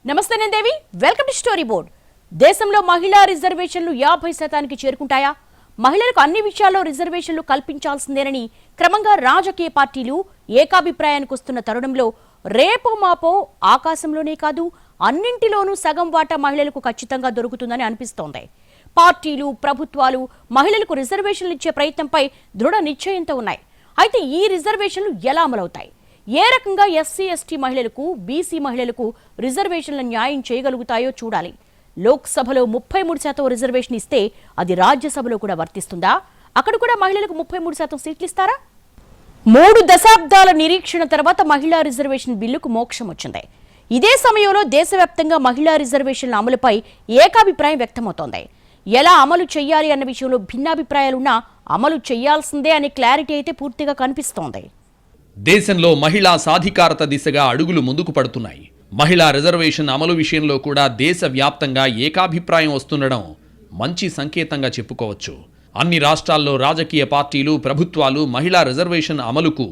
నమస్తే నేను దేవి, welcome to story board. దేశంలో మహిళా రిజర్వేషన్లు 50% చేరుకుంటాయా? మహిళలకు అన్ని విషయాల్లో రిజర్వేషన్లు కల్పించాల్సిందేనని క్రమంగా రాజకీయ పార్టీలు ఏకాభిప్రాయానికి వస్తున్న తరుణంలో రేపో మాపో ఆకాశంలోనే కాదు అన్నింటిలోనూ సగం వాటా మహిళలకు ఖచ్చితంగా దొరుకుతుందని అనిపిస్తోంది. పార్టీలు, ప్రభుత్వాలు మహిళలకు రిజర్వేషన్లు ఇచ్చే ప్రయత్నంపై దృఢ నిశ్చయంతో ఉన్నాయి. అయితే ఈ రిజర్వేషన్లు ఎలా అమలవుతాయి? ఏ రకంగా ఎస్సీ, ఎస్టీ మహిళలకు, బీసీ మహిళలకు రిజర్వేషన్ల న్యాయం చేయగలుగుతాయో చూడాలి. లోక్సభలో 33% రిజర్వేషన్ ఇస్తే అది రాజ్యసభలో కూడా వర్తిస్తుందా? అక్కడ కూడా మహిళలకు 33% సీట్లు ఇస్తారా? 3 దశాబ్దాల నిరీక్షణ తర్వాత మహిళా రిజర్వేషన్ బిల్లుకు మోక్షం వచ్చింది. ఇదే సమయంలో దేశవ్యాప్తంగా మహిళా రిజర్వేషన్ల అమలుపై ఏకాభిప్రాయం వ్యక్తమవుతోంది. ఎలా అమలు చేయాలి అన్న విషయంలో భిన్నాభిప్రాయాలున్నా అమలు చేయాల్సిందే అనే క్లారిటీ అయితే పూర్తిగా కనిపిస్తోంది. దేశంలో మహిళా సాధికారత దిశగా అడుగులు ముందుకు పడుతున్నాయి. మహిళా రిజర్వేషన్ అమలు విషయంలో కూడా దేశవ్యాప్తంగా ఏకాభిప్రాయం వస్తుండడం మంచి సంకేతంగా చెప్పుకోవచ్చు. అన్ని రాష్ట్రాల్లో రాజకీయ పార్టీలు, ప్రభుత్వాలు మహిళా రిజర్వేషన్ అమలుకు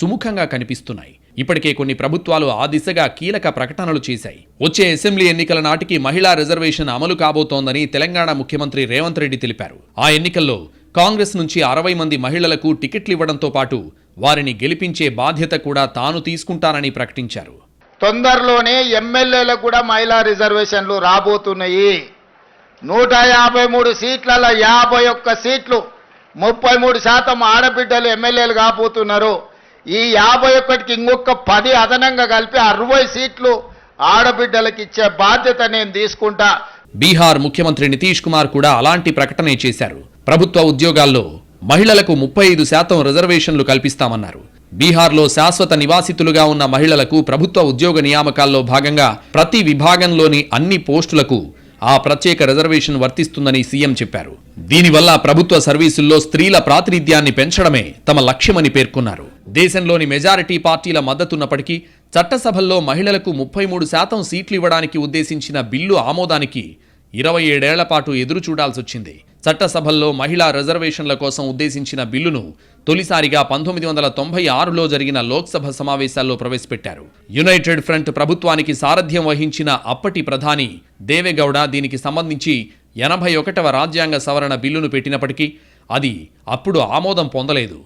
సుముఖంగా కనిపిస్తున్నాయి. ఇప్పటికే కొన్ని ప్రభుత్వాలు ఆ దిశగా కీలక ప్రకటనలు చేశాయి. వచ్చే అసెంబ్లీ ఎన్నికల నాటికి మహిళా రిజర్వేషన్ అమలు కాబోతోందని తెలంగాణ ముఖ్యమంత్రి రేవంత్ రెడ్డి తెలిపారు. ఆ ఎన్నికల్లో కాంగ్రెస్ నుంచి 60 మంది మహిళలకు టికెట్లు ఇవ్వడంతో పాటు వారిని గెలిపించే బాధ్యత కూడా తాను తీసుకుంటానని ప్రకటించారు. తొందరలోనే ఎమ్మెల్యేలకు కూడా మహిళా రిజర్వేషన్లు రాబోతున్నాయి. 153 సీట్లలో 51 సీట్లు, 33% ఆడబిడ్డలు ఎమ్మెల్యేలు కాబోతున్నారు. ఈ 51కి ఇంకొక 10 అదనంగా కలిపి 60 సీట్లు ఆడబిడ్డలకు ఇచ్చే బాధ్యత నేను తీసుకుంటా. బీహార్ ముఖ్యమంత్రి నితీష్ కుమార్ కూడా అలాంటి ప్రకటనే చేశారు. ప్రభుత్వ ఉద్యోగాల్లో మహిళలకు 35% రిజర్వేషన్లు కల్పిస్తామన్నారు. బీహార్లో శాశ్వత నివాసితులుగా ఉన్న మహిళలకు ప్రభుత్వ ఉద్యోగ నియామకాల్లో భాగంగా ప్రతి విభాగంలోని అన్ని పోస్టులకు ఆ ప్రత్యేక రిజర్వేషన్ వర్తిస్తుందని సీఎం చెప్పారు. దీనివల్ల ప్రభుత్వ సర్వీసుల్లో స్త్రీల ప్రాతినిధ్యాన్ని పెంచడమే తమ లక్ష్యమని పేర్కొన్నారు. దేశంలోని మెజారిటీ పార్టీల మద్దతున్నప్పటికీ చట్టసభల్లో మహిళలకు 33% సీట్లు ఇవ్వడానికి ఉద్దేశించిన బిల్లు ఆమోదానికి 27 ఏళ్ల పాటు ఎదురు చూడాల్సొచ్చింది. చట్టసభల్లో మహిళా రిజర్వేషన్ల కోసం ఉద్దేశించిన బిల్లును తొలిసారిగా 1996లో జరిగిన లోక్సభ సమావేశాల్లో ప్రవేశపెట్టారు. యునైటెడ్ ఫ్రంట్ ప్రభుత్వానికి సారథ్యం వహించిన అప్పటి ప్రధాని దేవెగౌడ దీనికి సంబంధించి 81వ రాజ్యాంగ సవరణ బిల్లును పెట్టినప్పటికీ అది అప్పుడు ఆమోదం పొందలేదు.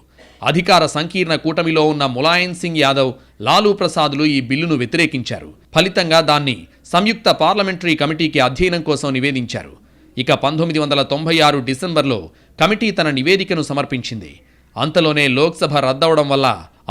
అధికార సంకీర్ణ కూటమిలో ఉన్న ములాయం సింగ్ యాదవ్, లాలూ ప్రసాద్లు ఈ బిల్లును వ్యతిరేకించారు. ఫలితంగా దాన్ని సంయుక్త పార్లమెంటరీ కమిటీకి అధ్యయనం కోసం నివేదించారు. ఇక 1996 డిసెంబర్లో కమిటీ తన నివేదికను సమర్పించింది. అంతలోనే లోక్సభ రద్దవడం వల్ల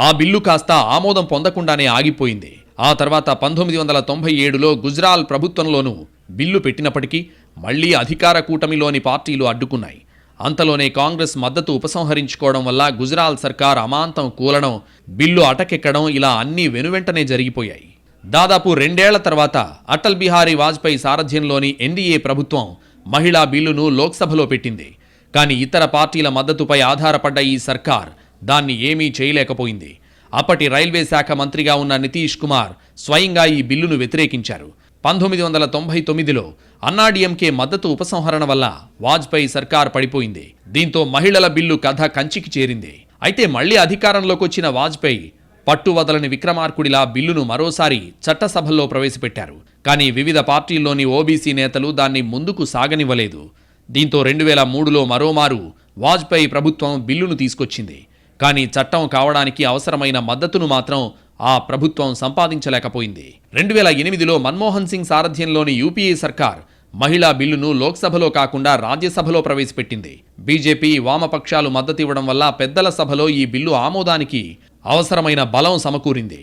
ఆ బిల్లు కాస్త ఆమోదం పొందకుండానే ఆగిపోయింది. ఆ తర్వాత 1997లో గుజరాల్ ప్రభుత్వంలోనూ బిల్లు పెట్టినప్పటికీ మళ్లీ అధికార కూటమిలోని పార్టీలు అడ్డుకున్నాయి. అంతలోనే కాంగ్రెస్ మద్దతు ఉపసంహరించుకోవడం వల్ల గుజరాల్ సర్కార్ అమాంతం కూలడం, బిల్లు అటకెక్కడం ఇలా అన్నీ వెనువెంటనే జరిగిపోయాయి. దాదాపు 2 ఏళ్ల తర్వాత అటల్ బిహారీ వాజ్పేయి సారథ్యంలోని ఎన్డీఏ ప్రభుత్వం మహిళా బిల్లును లోక్సభలో పెట్టింది. కానీ ఇతర పార్టీల మద్దతుపై ఆధారపడ్డ ఈ సర్కార్ దాన్ని ఏమీ చేయలేకపోయింది. అప్పటి రైల్వే శాఖ మంత్రిగా ఉన్న నితీష్ కుమార్ స్వయంగా ఈ బిల్లును వ్యతిరేకించారు. 1999లో అన్నాడీఎంకే మద్దతు ఉపసంహరణ వల్ల వాజ్పేయి సర్కార్ పడిపోయింది. దీంతో మహిళల బిల్లు కథ కంచికి చేరింది. అయితే మళ్లీ అధికారంలోకి వచ్చిన వాజ్పేయి పట్టువదలని విక్రమార్కుడిలా బిల్లును మరోసారి చట్టసభల్లో ప్రవేశపెట్టారు. కానీ వివిధ పార్టీల్లోని ఓబీసీ నేతలు దాన్ని ముందుకు సాగనివ్వలేదు. దీంతో 2003లో మరోమారు వాజ్పేయి ప్రభుత్వం బిల్లును తీసుకొచ్చింది. కానీ చట్టం కావడానికి అవసరమైన మద్దతును మాత్రం ఆ ప్రభుత్వం సంపాదించలేకపోయింది. 2008లో మన్మోహన్ సింగ్ సారథ్యంలోని యూపీఏ సర్కార్ మహిళా బిల్లును లోక్సభలో కాకుండా రాజ్యసభలో ప్రవేశపెట్టింది. బీజేపీ, వామపక్షాలు మద్దతివ్వడం వల్ల పెద్దల సభలో ఈ బిల్లు ఆమోదానికి అవసరమైన బలం సమకూరింది.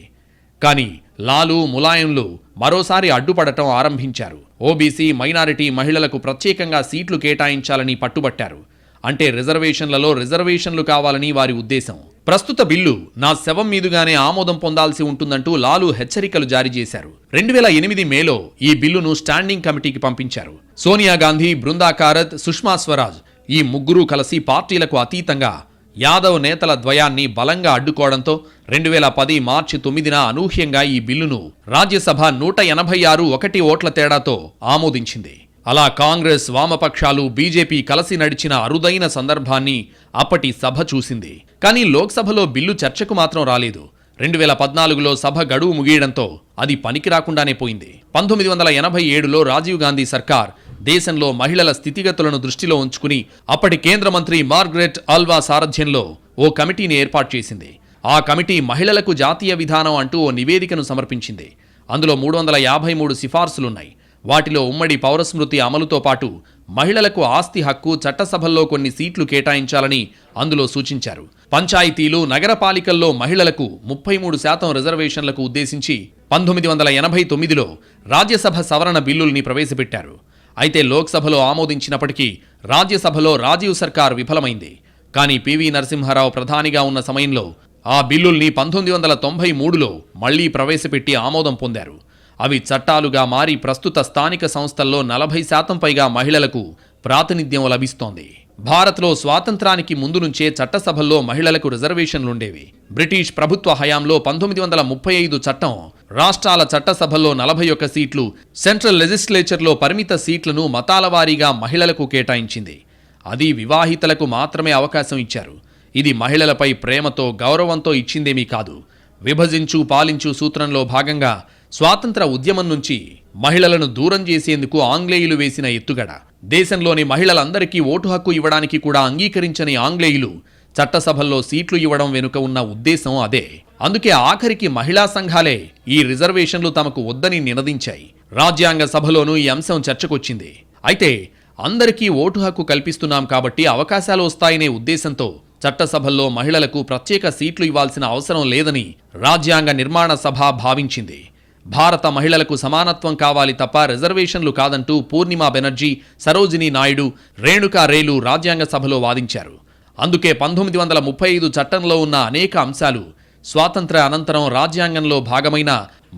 కానీ లాలూ, ములాయంలు మరోసారి అడ్డుపడటం ఆరంభించారు. ఓబీసీ, మైనారిటీ మహిళలకు ప్రత్యేకంగా సీట్లు కేటాయించాలని పట్టుబట్టారు. అంటే రిజర్వేషన్లలో రిజర్వేషన్లు కావాలని వారి ఉద్దేశం. ప్రస్తుత బిల్లు నా శవం మీదుగానే ఆమోదం పొందాల్సి ఉంటుందంటూ లాలూ హెచ్చరికలు జారీ చేశారు. 2008 మేలో ఈ బిల్లును స్టాండింగ్ కమిటీకి పంపించారు. సోనియా గాంధీ, బృందా కారత్, సుష్మా స్వరాజ్ ఈ ముగ్గురు కలిసి పార్టీలకు అతీతంగా యాదవ్ నేతల ద్వయాన్ని బలంగా అడ్డుకోవడంతో 2010 మార్చి 9న అనూహ్యంగా ఈ బిల్లును రాజ్యసభ 186 ఓట్ల తేడాతో ఆమోదించింది. అలా కాంగ్రెస్, వామపక్షాలు, బీజేపీ కలిసి నడిచిన అరుదైన సందర్భాన్ని అప్పటి సభ చూసింది. కానీ లోక్సభలో బిల్లు చర్చకు మాత్రం రాలేదు. 2014లో సభ గడువు ముగియడంతో అది పనికి రాకుండానే పోయింది. 1987లో రాజీవ్ గాంధీ సర్కార్ దేశంలో మహిళల స్థితిగతులను దృష్టిలో ఉంచుకుని అప్పటి కేంద్ర మంత్రి మార్గరెట్ ఆల్వా సారథ్యంలో ఓ కమిటీని ఏర్పాటు చేసింది. ఆ కమిటీ మహిళలకు జాతీయ విధానం అంటూ ఓ నివేదికను సమర్పించింది. అందులో 353 సిఫార్సులున్నాయి. వాటిలో ఉమ్మడి పౌరస్మృతి అమలుతో పాటు మహిళలకు ఆస్తి హక్కు, చట్టసభల్లో కొన్ని సీట్లు కేటాయించాలని అందులో సూచించారు. పంచాయతీలు, నగరపాలికల్లో మహిళలకు 33% రిజర్వేషన్లకు ఉద్దేశించి 1989లో రాజ్యసభ సవరణ బిల్లుల్ని ప్రవేశపెట్టారు. అయితే లోక్సభలో ఆమోదించినప్పటికీ రాజ్యసభలో రాజీవ్ సర్కార్ విఫలమైంది. కానీ పివి నరసింహారావు ప్రధానిగా ఉన్న సమయంలో ఆ బిల్లుల్ని 1993లో మళ్లీ ప్రవేశపెట్టి ఆమోదం పొందారు. అవి చట్టాలుగా మారి ప్రస్తుత స్థానిక సంస్థల్లో 40% పైగా మహిళలకు ప్రాతినిధ్యం లభిస్తోంది. భారత్లో స్వాతంత్రానికి ముందు నుంచే చట్టసభల్లో మహిళలకు రిజర్వేషన్లుండేవి. బ్రిటిష్ ప్రభుత్వ హయాంలో 1935 చట్టం రాష్ట్రాల చట్టసభల్లో 41 సీట్లు, సెంట్రల్ లెజిస్లేచర్లో పరిమిత సీట్లను మతాల వారీగా మహిళలకు కేటాయించింది. అది వివాహితలకు మాత్రమే అవకాశం ఇచ్చారు. ఇది మహిళలపై ప్రేమతో, గౌరవంతో ఇచ్చిందేమీ కాదు. విభజించు పాలించు సూత్రంలో భాగంగా స్వాతంత్ర ఉద్యమం నుంచి మహిళలను దూరం చేసేందుకు ఆంగ్లేయులు వేసిన ఎత్తుగడ. దేశంలోని మహిళలందరికీ ఓటు హక్కు ఇవ్వడానికి కూడా అంగీకరించని ఆంగ్లేయులు చట్టసభల్లో సీట్లు ఇవ్వడం వెనుక ఉన్న ఉద్దేశం అదే. అందుకే ఆఖరికి మహిళా సంఘాలే ఈ రిజర్వేషన్లు తమకు వద్దని నినదించాయి. రాజ్యాంగ సభలోనూ ఈ అంశం చర్చకొచ్చింది. అయితే అందరికీ ఓటు హక్కు కల్పిస్తున్నాం కాబట్టి అవకాశాలు వస్తాయనే ఉద్దేశంతో చట్టసభల్లో మహిళలకు ప్రత్యేక సీట్లు ఇవ్వాల్సిన అవసరం లేదని రాజ్యాంగ నిర్మాణ సభ భావించింది. భారత మహిళలకు సమానత్వం కావాలి తప్ప రిజర్వేషన్లు కాదంటూ పూర్ణిమా బెనర్జీ, సరోజినీ నాయుడు, రేణుకా రేలు రాజ్యాంగ సభలో వాదించారు. అందుకే 1935 చట్టంలో ఉన్న అనేక అంశాలు స్వాతంత్ర అనంతరం రాజ్యాంగంలో భాగమైన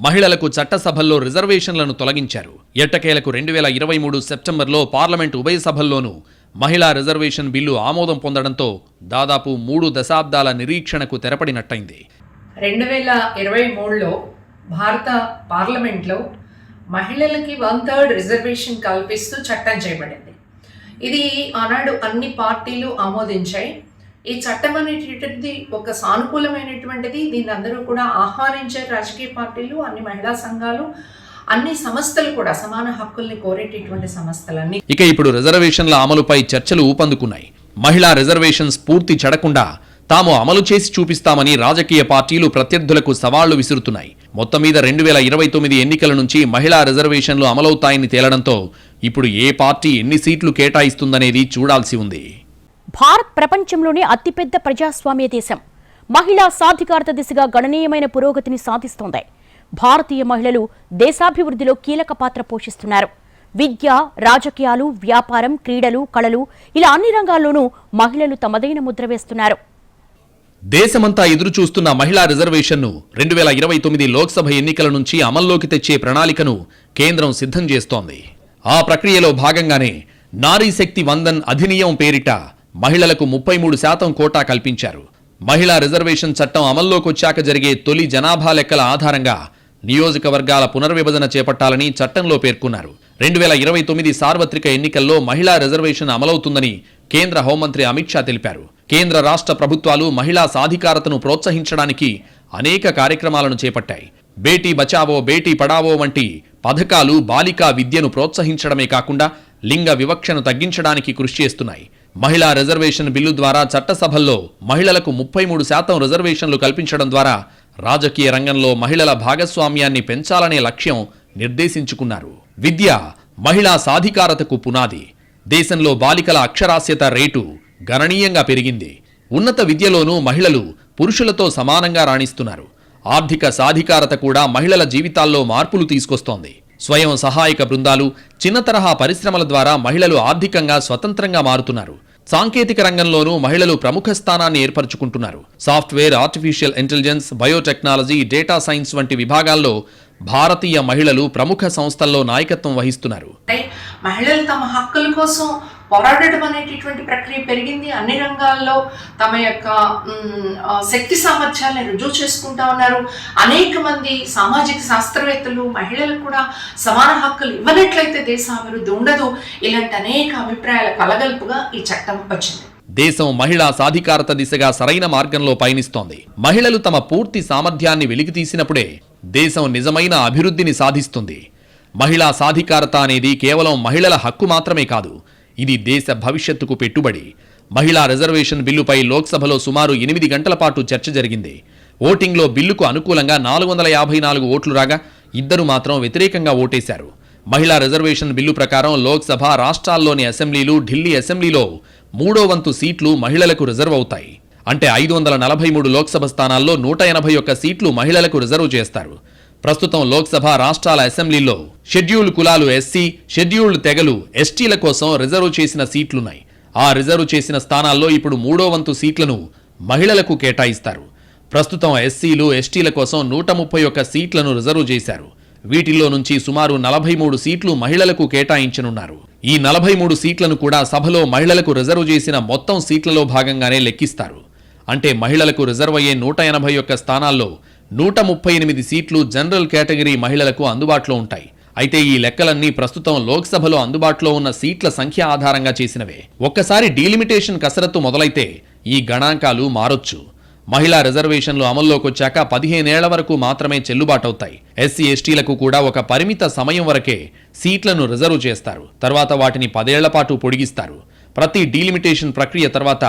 మహిళలకు చట్టసభల్లో రిజర్వేషన్లను తొలగించారు. ఎట్టకేలకు 2023 సెప్టెంబర్లో పార్లమెంటు ఉభయ సభల్లోనూ మహిళా రిజర్వేషన్ బిల్లు ఆమోదం పొందడంతో దాదాపు 3 దశాబ్దాల నిరీక్షణకు తెరపడినట్టయింది. 2023లో భారత పార్లమెంట్లో మహిళలకి 1/3 రిజర్వేషన్ కల్పిస్తూ చట్టం చేయబడింది. ఇది ఆనాడు అన్ని పార్టీలు ఆమోదించాయి. ఈ చట్టం అనేటటువంటిది ఒక సానుకూలమైనటువంటిది. దీన్ని అందరూ కూడా ఆహ్వానించారు. రాజకీయ పార్టీలు, అన్ని మహిళా సంఘాలు, అన్ని సంస్థలు కూడా సమాన హక్కుల్ని కోరేటటువంటి సంస్థలన్నీ. ఇక ఇప్పుడు రిజర్వేషన్ల అమలుపై చర్చలు ఊపందుకున్నాయి. మహిళా రిజర్వేషన్స్ పూర్తి చెడకుండా తాము అమలు చేసి చూపిస్తామని రాజకీయ పార్టీలు ప్రత్యర్థులకు సవాళ్లు విసురుతున్నాయి. మొత్తం మీద 2029 ఎన్నికల నుంచి మహిళా రిజర్వేషన్లు అమలవుతాయని తేలడంతో ఇప్పుడు ఏ పార్టీ ఎన్ని సీట్లు కేటాయిస్తుందనేది చూడాల్సి ఉంది. భారత్ ప్రపంచంలోనే అతిపెద్ద ప్రజాస్వామ్య దేశం. మహిళా సాధికారత దిశగా గణనీయమైన పురోగతిని సాధిస్తోంది. భారతీయ మహిళలు దేశాభివృద్ధిలో కీలక పాత్ర పోషిస్తున్నారు. విద్య, రాజకీయాలు, వ్యాపారం, క్రీడలు, కళలు ఇలా అన్ని రంగాల్లోనూ మహిళలు తమదైన ముద్ర వేస్తున్నారు. దేశమంతా ఎదురుచూస్తున్న మహిళా రిజర్వేషన్ను 2029 లోక్సభ ఎన్నికల నుంచి అమల్లోకి తెచ్చే ప్రణాళికను కేంద్రం సిద్ధం చేస్తోంది. ఆ ప్రక్రియలో భాగంగానే నారీ శక్తి వందన్ అధినియం పేరిట మహిళలకు 33% కోటా కల్పించారు. మహిళా రిజర్వేషన్ చట్టం అమల్లోకొచ్చాక జరిగే తొలి జనాభా లెక్కల ఆధారంగా నియోజకవర్గాల పునర్విభజన చేపట్టాలని చట్టంలో పేర్కొన్నారు. 2029 సార్వత్రిక ఎన్నికల్లో మహిళా రిజర్వేషన్ అమలవుతుందని కేంద్ర హోంమంత్రి అమిత్ షా తెలిపారు. కేంద్ర రాష్ట్ర ప్రభుత్వాలు మహిళా సాధికారతను ప్రోత్సహించడానికి అనేక కార్యక్రమాలను చేపట్టాయి. బేటీ బచావో, బేటీ పడావో వంటి పథకాలు బాలికా విద్యను ప్రోత్సహించడమే కాకుండా లింగ వివక్షను తగ్గించడానికి కృషి చేస్తున్నాయి. మహిళా రిజర్వేషన్ బిల్లు ద్వారా చట్టసభల్లో మహిళలకు 33% రిజర్వేషన్లు కల్పించడం ద్వారా రాజకీయ రంగంలో మహిళల భాగస్వామ్యాన్ని పెంచాలనే లక్ష్యం నిర్దేశించుకున్నారు. విద్య మహిళా సాధికారతకు పునాది. దేశంలో బాలికల అక్షరాస్యత రేటు గణనీయంగా పెరిగింది. ఉన్నత విద్యలోనూ మహిళలు పురుషులతో సమానంగా రాణిస్తున్నారు. ఆర్థిక సాధికారత కూడా మహిళల జీవితాల్లో మార్పులు తీసుకొస్తోంది. స్వయం సహాయక బృందాలు, చిన్న తరహా పరిశ్రమల ద్వారా మహిళలు ఆర్థికంగా స్వతంత్రంగా మారుతున్నారు. సాంకేతిక రంగంలోనూ మహిళలు ప్రముఖ స్థానాన్ని ఏర్పరచుకుంటున్నారు. Software, artificial intelligence, biotechnology, data science వంటి విభాగాల్లో భారతీయ మహిళలు ప్రముఖ సంస్థల్లో నాయకత్వం వహిస్తున్నారు. మహిళలు తమ హక్కుల కోసం పోరాడడం అనేటటువంటి ప్రక్రియ పెరిగింది. అన్ని రంగాల్లో తమ యొక్క శక్తి సామర్థ్యాలను రుజువు చేసుకుంటా ఉన్నారు. అనేక మంది సామాజిక శాస్త్రవేత్తలు మహిళలకు కూడా సమాన హక్కులు ఇవ్వనట్లయితే దేశ అభివృద్ధి ఉండదు. ఇలాంటి అనేక అభిప్రాయాల కలగలుపుగా ఈ చట్టం వచ్చింది. దేశం మహిళా సాధికారత దిశగా సరైన మార్గంలో పయనిస్తోంది. మహిళలు తమ పూర్తి సామర్థ్యాన్ని వెలికితీసినప్పుడే దేశం నిజమైన అభివృద్ధిని సాధిస్తుంది. మహిళా సాధికారత అనేది కేవలం మహిళల హక్కు మాత్రమే కాదు, ఇది దేశ భవిష్యత్తుకు పెట్టుబడి. మహిళా రిజర్వేషన్ బిల్లుపై లోక్సభలో సుమారు 8 గంటల పాటు చర్చ జరిగింది. ఓటింగ్లో బిల్లుకు అనుకూలంగా 454 ఓట్లు రాగా 2 మాత్రం వ్యతిరేకంగా ఓటేశారు. మహిళా రిజర్వేషన్ బిల్లు ప్రకారం లోక్సభ, రాష్ట్రాల్లోని అసెంబ్లీలు, ఢిల్లీ అసెంబ్లీలో 3వ వంతు సీట్లు మహిళలకు రిజర్వ్ అవుతాయి. అంటే 543 లోక్సభ స్థానాల్లో 181 సీట్లు మహిళలకు రిజర్వ్ చేస్తారు. ప్రస్తుతం లోక్సభ, రాష్ట్రాల అసెంబ్లీల్లో షెడ్యూల్డ్ కులాలు ఎస్సీ, షెడ్యూల్డ్ తెగలు ఎస్టీల కోసం రిజర్వ్ చేసిన సీట్లున్నాయి. ఆ రిజర్వ్ చేసిన స్థానాల్లో ఇప్పుడు 3వ వంతు సీట్లను మహిళలకు కేటాయిస్తారు. ప్రస్తుతం ఎస్సీలు, ఎస్టీల కోసం 131 సీట్లను రిజర్వ్ చేశారు. వీటిల్లో నుంచి సుమారు 43 సీట్లు మహిళలకు కేటాయించనున్నారు. ఈ 43 సీట్లను కూడా సభలో మహిళలకు రిజర్వ్ చేసిన మొత్తం సీట్లలో భాగంగానే లెక్కిస్తారు. అంటే మహిళలకు రిజర్వ్ అయ్యే 181 స్థానాల్లో 138 సీట్లు జనరల్ కేటగిరీ మహిళలకు అందుబాటులో ఉంటాయి. అయితే ఈ లెక్కలన్నీ ప్రస్తుతం లోక్సభలో అందుబాటులో ఉన్న సీట్ల సంఖ్య ఆధారంగా చేసినవే. ఒక్కసారి డీలిమిటేషన్ కసరత్తు మొదలైతే ఈ గణాంకాలు మారొచ్చు. మహిళా రిజర్వేషన్లు అమల్లోకొచ్చాక 15 ఏళ్ల వరకు మాత్రమే చెల్లుబాటవుతాయి. ఎస్సీ, ఎస్టీలకు కూడా ఒక పరిమిత సమయం వరకే సీట్లను రిజర్వ్ చేస్తారు. తర్వాత వాటిని 10 ఏళ్ల పాటు పొడిగిస్తారు. ప్రతి డీలిమిటేషన్ ప్రక్రియ తర్వాత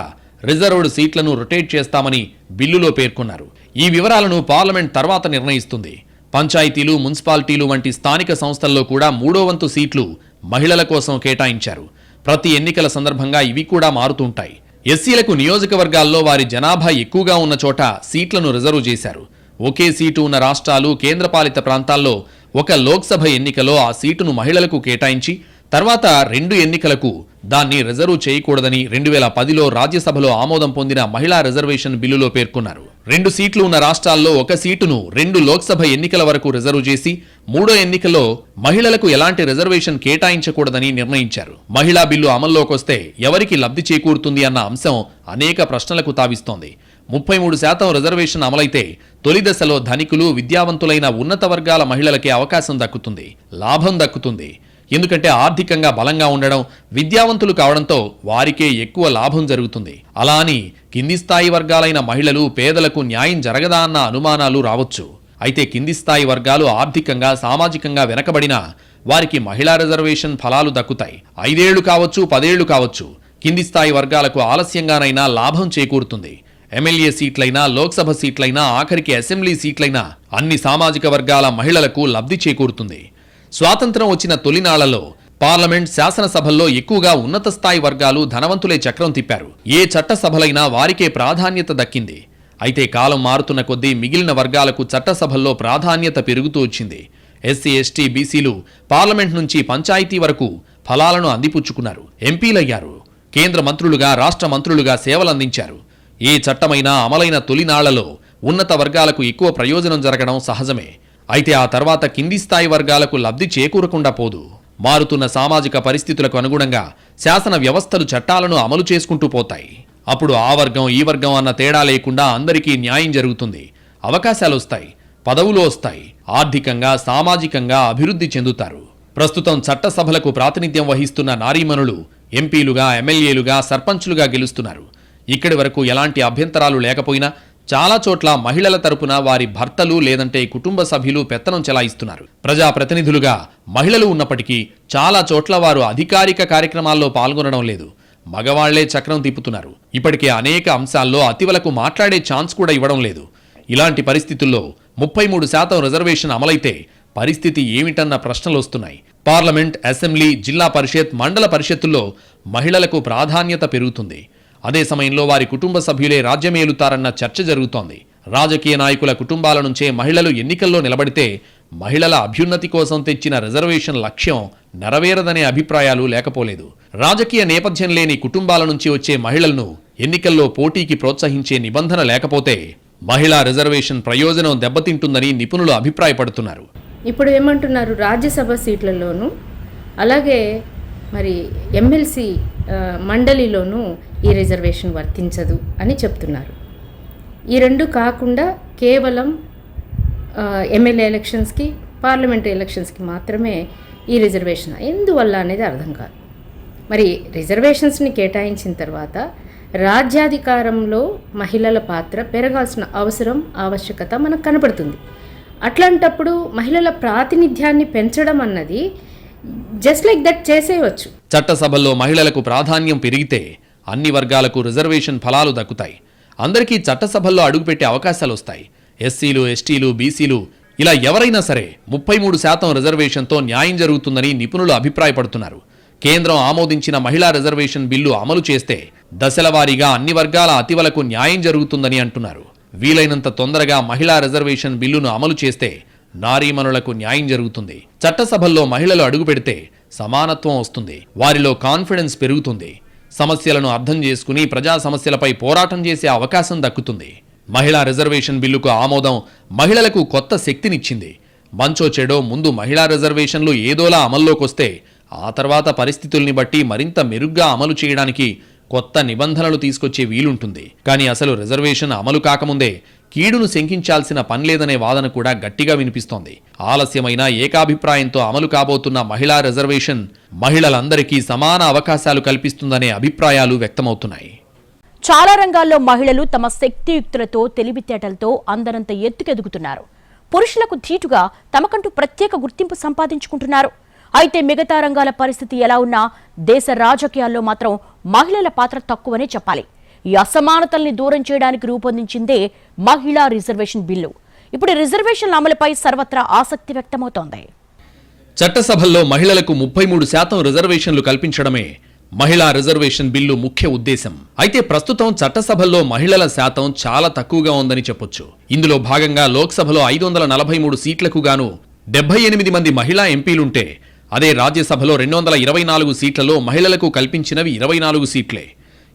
రిజర్వ్డ్ సీట్లను రొటేట్ చేస్తామని బిల్లులో పేర్కొన్నారు. ఈ వివరాలను పార్లమెంట్ తర్వాత నిర్ణయిస్తుంది. పంచాయతీలు, మున్సిపాలిటీలు వంటి స్థానిక సంస్థల్లో కూడా 3వ వంతు సీట్లు మహిళల కోసం కేటాయించారు. ప్రతి ఎన్నికల సందర్భంగా ఇవి కూడా మారుతుంటాయి. ఎస్సీలకు నియోజకవర్గాల్లో వారి జనాభా ఎక్కువగా ఉన్న చోట సీట్లను రిజర్వ్ చేశారు. ఒకే సీటు ఉన్న రాష్ట్రాలు, కేంద్రపాలిత ప్రాంతాల్లో ఒక లోక్సభ ఎన్నికలో ఆ సీటును మహిళలకు కేటాయించి తర్వాత 2 ఎన్నికలకు దాన్ని రిజర్వ్ చేయకూడదని 2010లో రాజ్యసభలో ఆమోదం పొందిన మహిళా రిజర్వేషన్ బిల్లులో పేర్కొన్నారు. 2 సీట్లు ఉన్న రాష్ట్రాల్లో ఒక సీటును 2 లోక్సభ ఎన్నికల వరకు రిజర్వ్ చేసి 3వ ఎన్నికల్లో మహిళలకు ఎలాంటి రిజర్వేషన్ కేటాయించకూడదని నిర్ణయించారు. మహిళా బిల్లు అమల్లోకొస్తే ఎవరికి లబ్ధి చేకూరుతుంది అన్న అంశం అనేక ప్రశ్నలకు తావిస్తోంది. 33% రిజర్వేషన్ అమలైతే తొలి దశలో ధనికులు, విద్యావంతులైన ఉన్నత వర్గాల మహిళలకే అవకాశం దక్కుతుంది, లాభం దక్కుతుంది. ఎందుకంటే ఆర్థికంగా బలంగా ఉండడం, విద్యావంతులు కావడంతో వారికే ఎక్కువ లాభం జరుగుతుంది. అలా అని కింది స్థాయి వర్గాలైన మహిళలు, పేదలకు న్యాయం జరగదా అన్న అనుమానాలు రావచ్చు. అయితే కింది స్థాయి వర్గాలు ఆర్థికంగా, సామాజికంగా వెనకబడినా వారికి మహిళా రిజర్వేషన్ ఫలాలు దక్కుతాయి. 5 ఏళ్లు కావచ్చు, 10 ఏళ్లు కావచ్చు. కింది స్థాయి వర్గాలకు ఆలస్యంగానైనా లాభం చేకూరుతుంది. ఎమ్మెల్యే సీట్లైనా, లోక్సభ సీట్లైనా, ఆఖరికి అసెంబ్లీ సీట్లైనా అన్ని సామాజిక వర్గాల మహిళలకు లబ్ధి చేకూరుతుంది. స్వాతంత్రం వచ్చిన తొలినాళ్లలో పార్లమెంట్, శాసనసభల్లో ఎక్కువగా ఉన్నత స్థాయి వర్గాలు, ధనవంతులే చక్రం తిప్పారు. ఏ చట్టసభలైనా వారికే ప్రాధాన్యత దక్కింది. అయితే కాలం మారుతున్న కొద్దీ మిగిలిన వర్గాలకు చట్టసభల్లో ప్రాధాన్యత పెరుగుతూ వచ్చింది. ఎస్సీ, ఎస్టీ, బీసీలు పార్లమెంట్ నుంచి పంచాయతీ వరకు ఫలాలను అందిపుచ్చుకున్నారు, ఎంపీలయ్యారు. కేంద్ర మంత్రులుగా, రాష్ట్ర మంత్రులుగా సేవలందించారు. ఏ చట్టమైనా అమలైన తొలినాళ్లలో ఉన్నత వర్గాలకు ఎక్కువ ప్రయోజనం జరగడం సహజమే. అయితే ఆ తర్వాత కింది స్థాయి వర్గాలకు లబ్ధి చేకూరకుండా పోదు. మారుతున్న సామాజిక పరిస్థితులకు అనుగుణంగా శాసన వ్యవస్థలు చట్టాలను అమలు చేసుకుంటూ పోతాయి. అప్పుడు ఆ వర్గం, ఈ వర్గం అన్న తేడా లేకుండా అందరికీ న్యాయం జరుగుతుంది. అవకాశాలు వస్తాయి, పదవులు వస్తాయి, ఆర్థికంగా, సామాజికంగా అభివృద్ధి చెందుతారు. ప్రస్తుతం చట్టసభలకు ప్రాతినిధ్యం వహిస్తున్న నారీమణులు ఎంపీలుగా, ఎమ్మెల్యేలుగా, సర్పంచులుగా గెలుస్తున్నారు. ఇక్కడి వరకు ఎలాంటి అభ్యంతరాలు లేకపోయినా చాలా చోట్ల మహిళల తరపున వారి భర్తలు లేదంటే కుటుంబ సభ్యులు పెత్తనం చెలాయిస్తున్నారు. ప్రజాప్రతినిధులుగా మహిళలు ఉన్నప్పటికీ చాలా చోట్ల వారు అధికారిక కార్యక్రమాల్లో పాల్గొనడం లేదు. మగవాళ్లే చక్రం తిప్పుతున్నారు. ఇప్పటికే అనేక అంశాల్లో అతివలకు మాట్లాడే ఛాన్స్ కూడా ఇవ్వడం లేదు. ఇలాంటి పరిస్థితుల్లో 33% రిజర్వేషన్ అమలైతే పరిస్థితి ఏమిటన్న ప్రశ్నలు వస్తున్నాయి. పార్లమెంట్, అసెంబ్లీ, జిల్లా పరిషత్, మండల పరిషత్తుల్లో మహిళలకు ప్రాధాన్యత పెరుగుతుంది. అదే సమయంలో వారి కుటుంబ సభ్యులే రాజ్యమేలుతారన్న చర్చ జరుగుతోంది. రాజకీయ నాయకుల కుటుంబాల నుంచే మహిళలు ఎన్నికల్లో నిలబడితే మహిళల అభ్యున్నతి కోసం తెచ్చిన రిజర్వేషన్ లక్ష్యం నెరవేరదనే అభిప్రాయాలు లేకపోలేదు. రాజకీయ నేపథ్యం లేని కుటుంబాల నుంచి వచ్చే మహిళలను ఎన్నికల్లో పోటీకి ప్రోత్సహించే నిబంధన లేకపోతే మహిళా రిజర్వేషన్ ప్రయోజనం దెబ్బతింటుందని నిపుణులు అభిప్రాయపడుతున్నారు. ఇప్పుడు ఏమంటున్నారు, రాజ్యసభ సీట్లలోనూ అలాగే మరి ఎమ్మెల్సీ మండలిలోనూ ఈ రిజర్వేషన్ వర్తించదు అని చెప్తున్నారు. ఈ 2 కాకుండా కేవలం ఎమ్మెల్యే ఎలక్షన్స్కి, పార్లమెంటరీ ఎలక్షన్స్కి మాత్రమే ఈ రిజర్వేషన్ ఎందువల్ల అనేది అర్థం కాదు. మరి రిజర్వేషన్స్ని కేటాయించిన తర్వాత రాజ్యాధికారంలో మహిళల పాత్ర పెరగాల్సిన అవసరం ఆవశ్యకత మనకు కనపడుతుంది. అట్లాంటప్పుడు మహిళల ప్రాతినిధ్యాన్ని పెంచడం అన్నది జస్ట్ లైక్ దట్ చేసేయవచ్చు. చట్టసభల్లో మహిళలకు ప్రాధాన్యం పెరిగితే అన్ని వర్గాలకు రిజర్వేషన్ ఫలాలు దక్కుతాయి. అందరికీ చట్టసభల్లో అడుగుపెట్టే అవకాశాలు వస్తాయి. ఎస్సీలు, ఎస్టీలు, బీసీలు ఇలా ఎవరైనా సరే 33% రిజర్వేషన్తో న్యాయం జరుగుతుందని నిపుణులు అభిప్రాయపడుతున్నారు. కేంద్రం ఆమోదించిన మహిళా రిజర్వేషన్ బిల్లు అమలు చేస్తే దశలవారీగా అన్ని వర్గాల అతివలకు న్యాయం జరుగుతుందని అంటున్నారు. వీలైనంత తొందరగా మహిళా రిజర్వేషన్ బిల్లును అమలు చేస్తే నారీమణులకు న్యాయం జరుగుతుంది. చట్టసభల్లో మహిళలు అడుగుపెడితే సమానత్వం వస్తుంది. వారిలో కాన్ఫిడెన్స్ పెరుగుతుంది. సమస్యలను అర్థం చేసుకుని ప్రజా సమస్యలపై పోరాటం చేసే అవకాశం దక్కుతుంది. మహిళా రిజర్వేషన్ బిల్లుకు ఆమోదం మహిళలకు కొత్త శక్తినిచ్చింది. మంచో చెడో ముందు మహిళా రిజర్వేషన్లు ఏదోలా అమల్లోకొస్తే ఆ తర్వాత పరిస్థితుల్ని బట్టి మరింత మెరుగ్గా అమలు చేయడానికి కొత్త నిబంధనలు తీసుకొచ్చే వీలుంటుంది. కానీ అసలు రిజర్వేషన్ అమలు కాకముందే కీడును శంకించాల్సిన పనిలేదనే వాదన కూడా గట్టిగా వినిపిస్తోంది. ఆలస్యమైన ఏకాభిప్రాయంతో అమలు కాబోతున్న మహిళా రిజర్వేషన్ మహిళలందరికీ సమాన అవకాశాలు కల్పిస్తుందనే అభిప్రాయాలు వ్యక్తమవుతున్నాయి. చాలా రంగాల్లో మహిళలు తమ శక్తియుక్తులతో తెలివితేటలతో అందరంత ఎత్తుకెదుగుతున్నారు. పురుషులకు ధీటుగా తమకంటూ ప్రత్యేక గుర్తింపు సంపాదించుకుంటున్నారు. అయితే మిగతా రంగాల పరిస్థితి ఎలా ఉన్నా దేశ రాజకీయాల్లో మాత్రం మహిళల పాత్ర తక్కువనే చెప్పాలి. ఈ అసమానతల్ని దూరం చేయడానికి రూపొందించిందే మహిళా రిజర్వేషన్ బిల్లు. ఇప్పుడు రిజర్వేషన్ల అమలుపై సర్వత్రా ఆసక్తి వ్యక్తమవుతోంది. చట్టసభల్లో మహిళలకు 33% రిజర్వేషన్లు కల్పించడమే మహిళా రిజర్వేషన్ బిల్లు ముఖ్య ఉద్దేశం. అయితే ప్రస్తుతం చట్టసభల్లో మహిళల శాతం చాలా తక్కువగా ఉందని చెప్పొచ్చు. ఇందులో భాగంగా లోక్సభలో 543 సీట్లకు గాను 78 మంది మహిళా ఎంపీలుంటే అదే రాజ్యసభలో 224 సీట్లలో మహిళలకు కల్పించినవి 24 సీట్లే.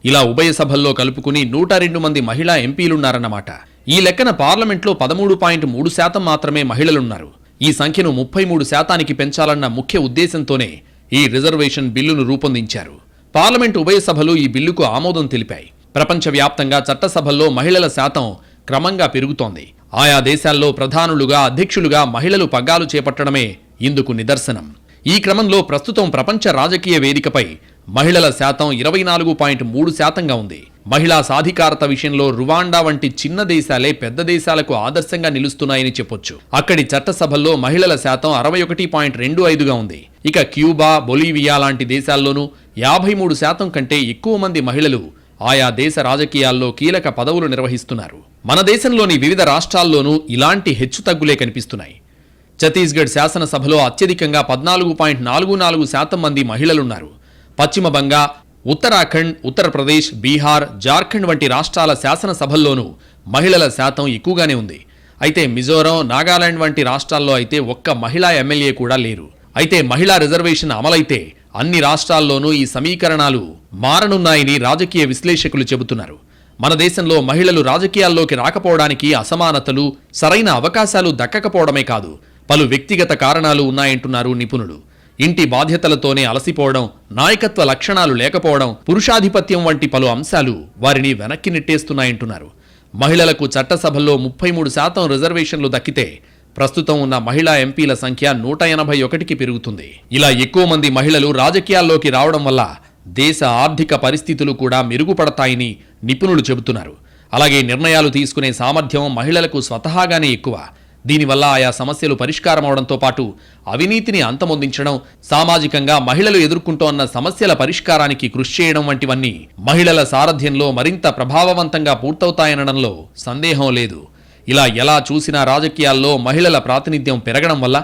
ఇలా ఉభయ సభల్లో కలుపుకుని 102 మంది మహిళా ఎంపీలున్నారన్నమాట. ఈ లెక్కన పార్లమెంట్లో 13.3% మాత్రమే మహిళలున్నారు. ఈ సంఖ్యను 33%కి పెంచాలన్న ముఖ్య ఉద్దేశంతోనే ఈ రిజర్వేషన్ బిల్లును రూపొందించారు. పార్లమెంటు ఉభయ సభలు ఈ బిల్లుకు ఆమోదం తెలిపాయి. ప్రపంచవ్యాప్తంగా చట్టసభల్లో మహిళల శాతం క్రమంగా పెరుగుతోంది. ఆయా దేశాల్లో ప్రధానులుగా, అధ్యక్షులుగా మహిళలు పగ్గాలు చేపట్టడమే ఇందుకు నిదర్శనం. ఈ క్రమంలో ప్రస్తుతం ప్రపంచ రాజకీయ వేదికపై మహిళల శాతం 24.3%గా ఉంది. మహిళా సాధికారత విషయంలో రువాండా వంటి చిన్న దేశాలే పెద్ద దేశాలకు ఆదర్శంగా నిలుస్తున్నాయని చెప్పొచ్చు. అక్కడి చట్టసభల్లో మహిళల శాతం 61.25గా ఉంది. ఇక క్యూబా, బొలీవియా లాంటి దేశాల్లోనూ 53% కంటే ఎక్కువ మంది మహిళలు ఆయా దేశ రాజకీయాల్లో కీలక పదవులు నిర్వహిస్తున్నారు. మన దేశంలోని వివిధ రాష్ట్రాల్లోనూ ఇలాంటి హెచ్చుతగ్గులే కనిపిస్తున్నాయి. ఛత్తీస్గఢ్ శాసనసభలో అత్యధికంగా 14.44% మంది మహిళలున్నారు. పశ్చిమ బంగా, ఉత్తరాఖండ్, ఉత్తరప్రదేశ్, బీహార్, జార్ఖండ్ వంటి రాష్ట్రాల శాసనసభల్లోనూ మహిళల శాతం ఎక్కువగానే ఉంది. అయితే మిజోరం, నాగాలాండ్ వంటి రాష్ట్రాల్లో అయితే ఒక్క మహిళా ఎమ్మెల్యే కూడా లేరు. అయితే మహిళా రిజర్వేషన్ అమలైతే అన్ని రాష్ట్రాల్లోనూ ఈ సమీకరణాలు మారనున్నాయని రాజకీయ విశ్లేషకులు చెబుతున్నారు. మన దేశంలో మహిళలు రాజకీయాల్లోకి రాకపోవడానికి అసమానతలు, సరైన అవకాశాలు దక్కకపోవడమే కాదు, పలు వ్యక్తిగత కారణాలు ఉన్నాయంటున్నారు నిపుణులు. ఇంటి బాధ్యతలతోనే అలసిపోవడం, నాయకత్వ లక్షణాలు లేకపోవడం, పురుషాధిపత్యం వంటి పలు అంశాలు వారిని వెనక్కి నెట్టేస్తున్నాయంటున్నారు. మహిళలకు చట్టసభల్లో 33% రిజర్వేషన్లు దక్కితే ప్రస్తుతం ఉన్న మహిళా ఎంపీల సంఖ్య 181కి పెరుగుతుంది. ఇలా ఎక్కువ మంది మహిళలు రాజకీయాల్లోకి రావడం వల్ల దేశ ఆర్థిక పరిస్థితులు కూడా మెరుగుపడతాయని నిపుణులు చెబుతున్నారు. అలాగే నిర్ణయాలు తీసుకునే సామర్థ్యం మహిళలకు స్వతహాగానే ఎక్కువ. దీనివల్ల ఆయా సమస్యలు పరిష్కారమవడంతో పాటు అవినీతిని అంతమొందించడం, సామాజికంగా మహిళలు ఎదుర్కొంటోన్న సమస్యల పరిష్కారానికి కృషి చేయడం వంటివన్నీ మహిళల సారథ్యంలో మరింత ప్రభావవంతంగా పూర్తవుతాయనడంలో సందేహం లేదు. ఇలా ఎలా చూసినా రాజకీయాల్లో మహిళల ప్రాతినిధ్యం పెరగడం వల్ల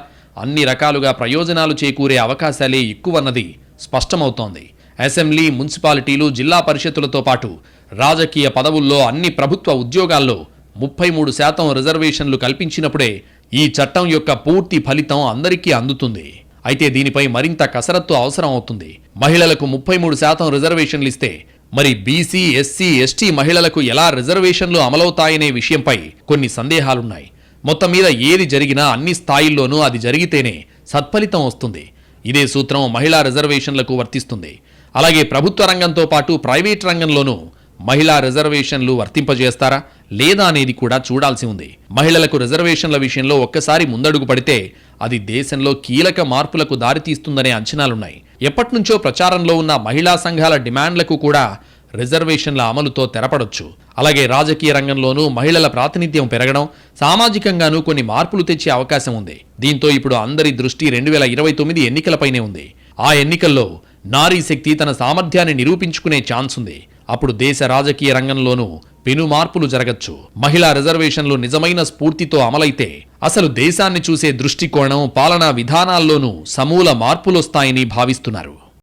అన్ని రకాలుగా ప్రయోజనాలు చేకూరే అవకాశాలే ఎక్కువన్నది స్పష్టమవుతోంది. అసెంబ్లీ, మున్సిపాలిటీలు, జిల్లా పరిషత్తులతో పాటు రాజకీయ పదవుల్లో అన్ని ప్రభుత్వ ఉద్యోగాల్లో 33% రిజర్వేషన్లు కల్పించినప్పుడే ఈ చట్టం యొక్క పూర్తి ఫలితం అందరికీ అందుతుంది. అయితే దీనిపై మరింత కసరత్తు అవసరం అవుతుంది. మహిళలకు 33% రిజర్వేషన్లు ఇస్తే మరి బీసీ, ఎస్సీ, ఎస్టీ మహిళలకు ఎలా రిజర్వేషన్లు అమలవుతాయనే విషయంపై కొన్ని సందేహాలున్నాయి. మొత్తం మీద ఏది జరిగినా అన్ని స్థాయిల్లోనూ అది జరిగితేనే సత్ఫలితం వస్తుంది. ఇదే సూత్రం మహిళా రిజర్వేషన్లకు వర్తిస్తుంది. అలాగే ప్రభుత్వ రంగంతో పాటు ప్రైవేట్ రంగంలోనూ మహిళా రిజర్వేషన్లు వర్తింపజేస్తారా లేదా అనేది కూడా చూడాల్సి ఉంది. మహిళలకు రిజర్వేషన్ల విషయంలో ఒక్కసారి ముందడుగు పడితే అది దేశంలో కీలక మార్పులకు దారితీస్తుందనే అంచనాలున్నాయి. ఎప్పటినుంచో ప్రచారంలో ఉన్న మహిళా సంఘాల డిమాండ్లకు కూడా రిజర్వేషన్ల అమలుతో తెరపడొచ్చు. అలాగే రాజకీయ రంగంలోనూ మహిళల ప్రాతినిధ్యం పెరగడం, సామాజికంగానూ కొన్ని మార్పులు తెచ్చే అవకాశం ఉంది. దీంతో ఇప్పుడు అందరి దృష్టి 2029 ఎన్నికలపైనే ఉంది. ఆ ఎన్నికల్లో నారీ శక్తి తన సామర్థ్యాన్ని నిరూపించుకునే ఛాన్స్ ఉంది. అప్పుడు దేశ రాజకీయ రంగంలోనూ పెను మార్పులు జరగచ్చు. మహిళా రిజర్వేషన్లు నిజమైన స్ఫూర్తితో అమలైతే అసలు దేశాన్ని చూసే దృష్టికోణం, పాలనా విధానాల్లోనూ సమూల మార్పులొస్తాయని భావిస్తున్నారు.